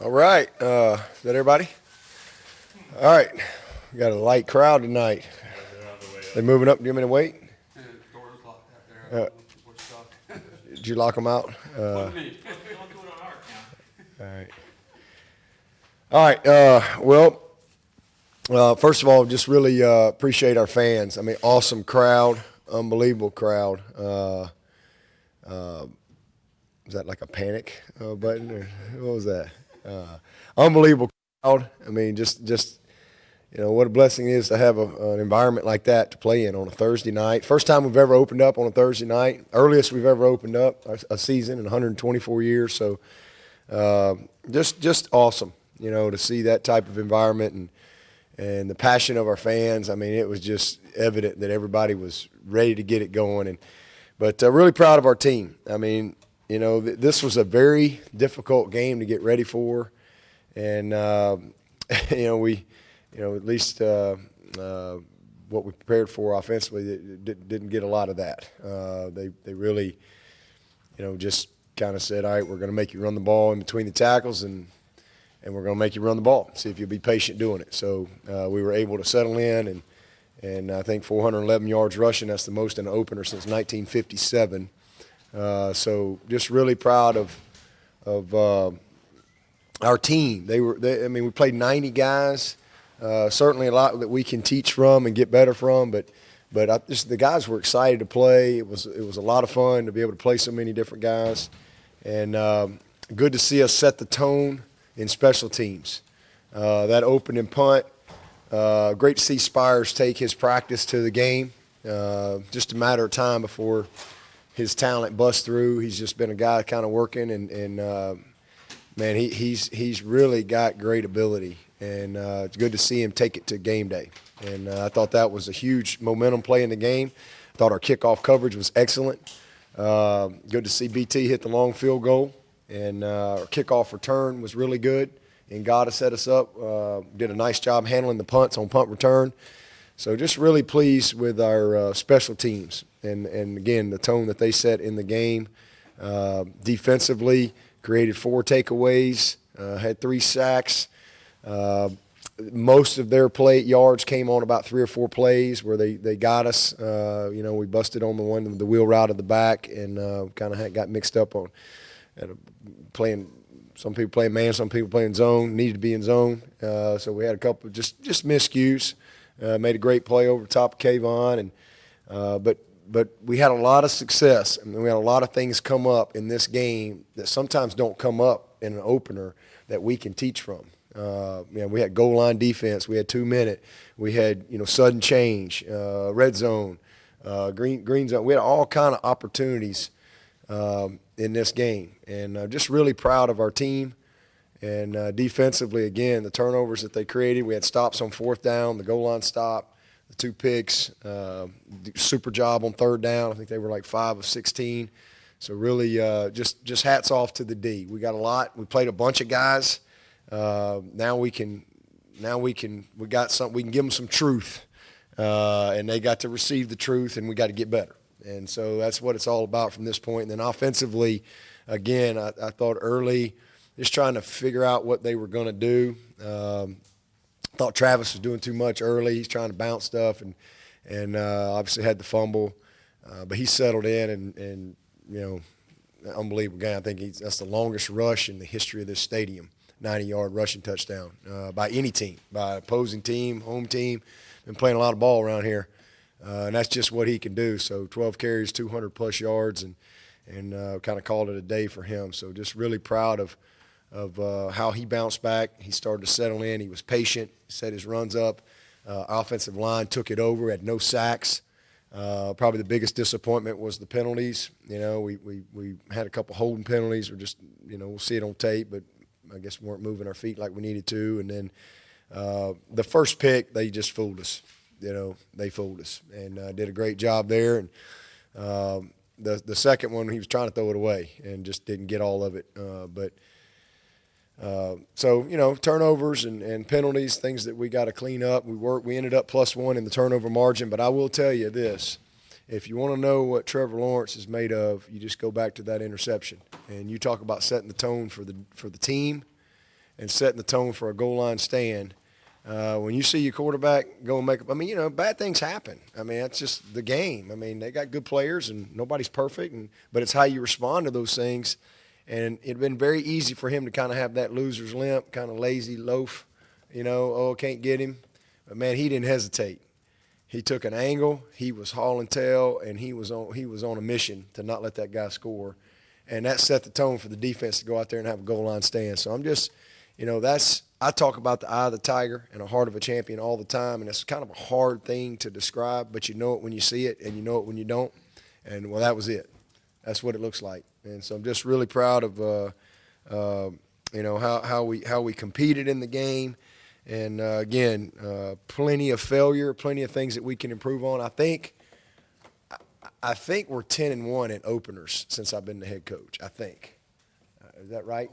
All right. Is that everybody? All right. We got a light crowd tonight. They moving up. Do you want me to wait? Doors locked out there. Did you lock them out? Don't do it on our account. All right. Well, first of all, just really appreciate our fans. I mean, awesome crowd, unbelievable crowd. Was that like a panic button, or what was that? Unbelievable crowd. I mean, just what a blessing it is to have an environment like that to play in on a Thursday night. First time we've ever opened up on a Thursday night. Earliest we've ever opened up a season in 124 years. So just awesome, to see that type of environment and the passion of our fans. I mean, it was just evident that everybody was ready to get it going. But really proud of our team. I mean, this was a very difficult game to get ready for, and we, at least what we prepared for offensively didn't get a lot of that. They really, just kind of said, all right, we're going to make you run the ball in between the tackles, and we're going to make you run the ball. See if you'll be patient doing it. So we were able to settle in, and I think 411 yards rushing. That's the most in an opener since 1957. So just really proud of our team. We played 90 guys. Certainly a lot that we can teach from and get better from. But the guys were excited to play. It was a lot of fun to be able to play so many different guys, and good to see us set the tone in special teams. That opening punt. Great to see Spires take his practice to the game. Just a matter of time before his talent busts through. He's just been a guy kind of working, and man, he's really got great ability, and it's good to see him take it to game day. And I thought that was a huge momentum play in the game. I thought our kickoff coverage was excellent. Good to see BT hit the long field goal, and our kickoff return was really good. And Ngata set us up, did a nice job handling the punts on punt return. So just really pleased with our special teams. And again, the tone that they set in the game. Defensively, created 4 takeaways, had 3 sacks. Most of their play yards came on about 3 or 4 plays where they got us. We busted on the one with the wheel route at the back, and kind of got mixed up on playing. Some people playing man, some people playing zone. Needed to be in zone, so we had a couple just miscues. Made a great play over the top of Kayvon, and but we had a lot of success. I mean, we had a lot of things come up in this game that sometimes don't come up in an opener that we can teach from. We had goal line defense. We had 2-minute. We had sudden change, red zone, green zone. We had all kind of opportunities in this game, and just really proud of our team. And defensively, again, the turnovers that they created. We had stops on 4th down, the goal line stop, the 2 picks, super job on 3rd down. I think they were like 5 of 16. So really, just hats off to the D. We got a lot. We played a bunch of guys. Now we got something. We can give them some truth, and they got to receive the truth, and we got to get better. And so that's what it's all about from this point. And then offensively, again, I thought early, just trying to figure out what they were going to do. Thought Travis was doing too much early. He's trying to bounce stuff, and obviously had the fumble, but he settled in, and unbelievable game. I think that's the longest rush in the history of this stadium, 90-yard rushing touchdown by any team, by opposing team, home team. Been playing a lot of ball around here, and that's just what he can do. So 12 carries, 200-plus yards, and kind of called it a day for him. So just really proud of how he bounced back. He started to settle in. He was patient, set his runs up. Offensive line took it over, had no sacks. Probably the biggest disappointment was the penalties. We had a couple holding penalties. We're just, we'll see it on tape, but I guess we weren't moving our feet like we needed to. And then the first pick, they just fooled us. They fooled us and did a great job there. And the second one, he was trying to throw it away and just didn't get all of it. So turnovers and penalties, things that we got to clean up. We ended up +1 in the turnover margin, but I will tell you this: if you want to know what Trevor Lawrence is made of, you just go back to that interception, and you talk about setting the tone for the team and setting the tone for a goal line stand. When you see your quarterback go and make – I mean, you know, bad things happen. I mean, that's just the game. I mean, they got good players, and nobody's perfect, but it's how you respond to those things. And it had been very easy for him to kind of have that loser's limp, kind of lazy loaf, you know, oh, can't get him. But, man, he didn't hesitate. He took an angle, he was hauling tail, and he was on a mission to not let that guy score. And that set the tone for the defense to go out there and have a goal line stand. So I'm just, you know, I talk about the eye of the tiger and a heart of a champion all the time, and it's kind of a hard thing to describe, but you know it when you see it, and you know it when you don't. And, well, that was it. That's what it looks like. And so I'm just really proud of, you know, how we competed in the game. And, again, plenty of failure, plenty of things that we can improve on. I think we're 10-1 in openers since I've been the head coach, I think. Is that right?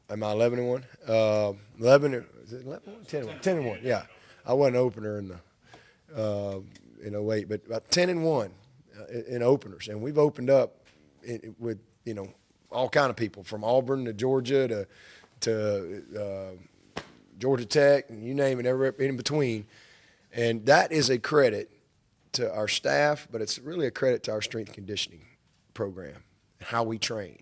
11-1. Am I 11-1? 11, is it 11-1? 10-1, yeah. I wasn't an opener in 08, but about 10-1 in openers. And we've opened up with, you know, all kind of people, from Auburn to Georgia to Georgia Tech, and you name it, everywhere in between. And that is a credit to our staff, but it's really a credit to our strength conditioning program, how we train,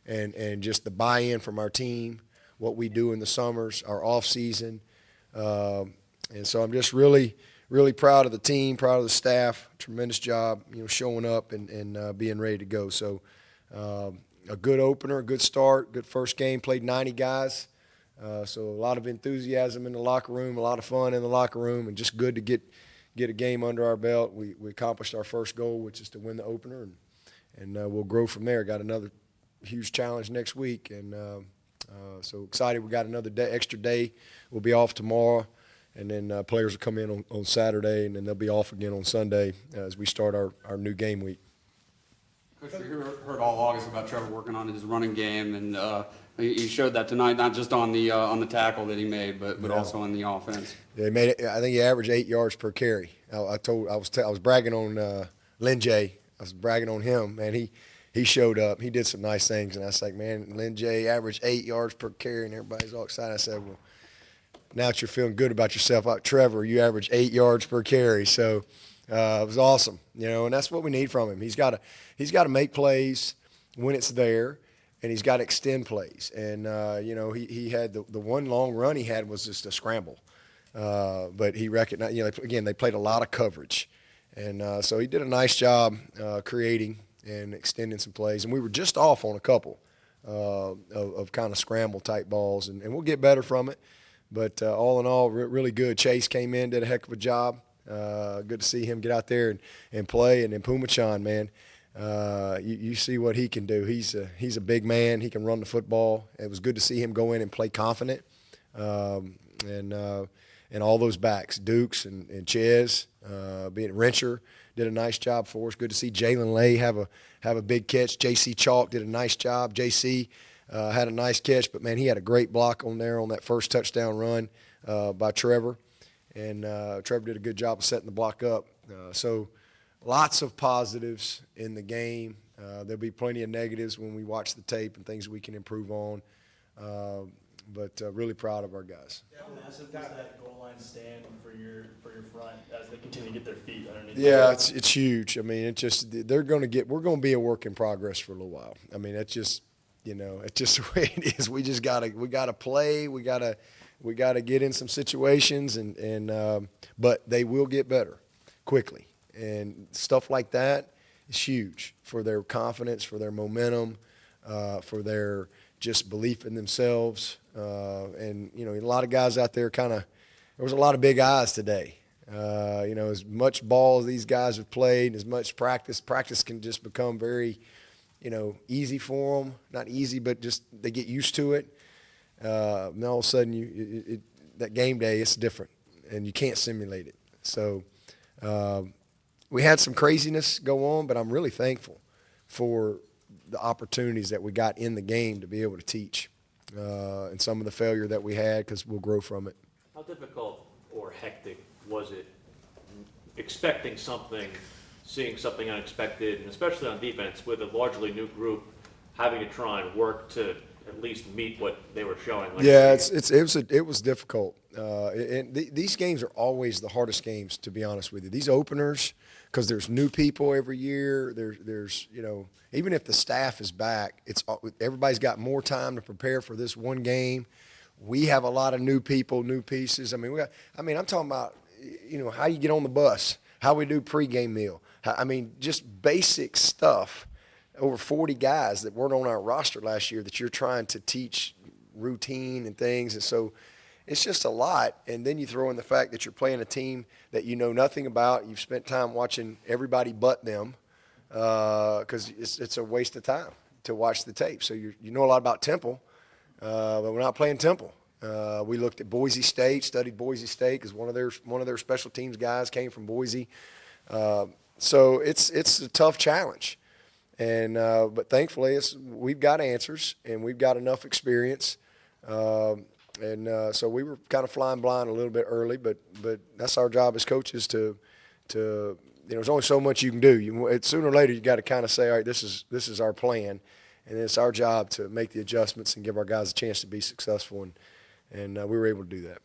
and just the buy-in from our team, what we do in the summers, our off season. And so I'm just really, really proud of the team, proud of the staff. Tremendous job, you know, showing up and being ready to go. So a good opener, a good start, good first game. Played 90 guys. So a lot of enthusiasm in the locker room, a lot of fun in the locker room, and just good to get a game under our belt. We accomplished our first goal, which is to win the opener, and we'll grow from there. Got another huge challenge next week, and so excited. We got another extra day. We'll be off tomorrow, and then players will come in on Saturday, and then they'll be off again on Sunday as we start our new game week. Coach, we heard all August about Trevor working on his running game, and he showed that tonight, not just on the tackle that he made, but also on the offense. Yeah, he made it. I think he averaged 8 yards per carry. I was bragging on Lynn J. I was bragging on him, man. He showed up. He did some nice things, and I was like, man, Lynn J. averaged 8 yards per carry, and everybody's all excited. I said, well, now that you're feeling good about yourself, Trevor, you averaged 8 yards per carry. So it was awesome, you know, and that's what we need from him. He's got to make plays when it's there, and he's got to extend plays. And you know, he had the one long run he had was just a scramble, but he recognized. You know, again, they played a lot of coverage, and so he did a nice job creating and extending some plays. And we were just off on a couple of kind of scramble type balls, and we'll get better from it. But all in all, really good. Chase came in, did a heck of a job. Good to see him get out there and play. And then Pumachan, man, you see what he can do. He's a big man. He can run the football. It was good to see him go in and play confident. And all those backs, Dukes and Ches, being Rencher, did a nice job for us. Good to see Jalen Lay have a big catch. J.C. Chalk did a nice job. J.C. Had a nice catch, but, man, he had a great block on there on that first touchdown run by Trevor. And Trevor did a good job of setting the block up. So lots of positives in the game. There'll be plenty of negatives when we watch the tape and things we can improve on. But really proud of our guys. How massive was that goal line stand for your front as they continue to get their feet underneath? Yeah, it's huge. I mean, we're going to be a work in progress for a little while. I mean, it's just, you know, it's just the way it is. We gotta play. We gotta get in some situations, but they will get better quickly. And stuff like that is huge for their confidence, for their momentum, for their just belief in themselves. And, you know, a lot of guys out there there was a lot of big eyes today. You know, as much ball as these guys have played, as much practice can just become very, you know, easy for them. Not easy, but just they get used to it. And all of a sudden, that game day, it's different, and you can't simulate it. So we had some craziness go on, but I'm really thankful for the opportunities that we got in the game to be able to teach and some of the failure that we had, because we'll grow from it. How difficult or hectic was it expecting something, seeing something unexpected, and especially on defense with a largely new group, having to try and work to at least meet what they were showing. Like Yeah, it was difficult. These games are always the hardest games, to be honest with you. These openers, because there's new people every year. There's even if the staff is back, everybody's got more time to prepare for this one game. We have a lot of new people, new pieces. I'm talking about how you get on the bus, how we do pregame meal. Just basic stuff. Over 40 guys that weren't on our roster last year that you're trying to teach routine and things. And so it's just a lot. And then you throw in the fact that you're playing a team that you know nothing about. You've spent time watching everybody but them because it's a waste of time to watch the tape. So you know a lot about Temple, but we're not playing Temple. We looked at Boise State, studied Boise State because one of their special teams guys came from Boise. So it's a tough challenge. And but thankfully, we've got answers and we've got enough experience, so we were kind of flying blind a little bit early. But that's our job as coaches to there's only so much you can do. Sooner or later, you got to kind of say, all right, this is our plan, and it's our job to make the adjustments and give our guys a chance to be successful. And we were able to do that.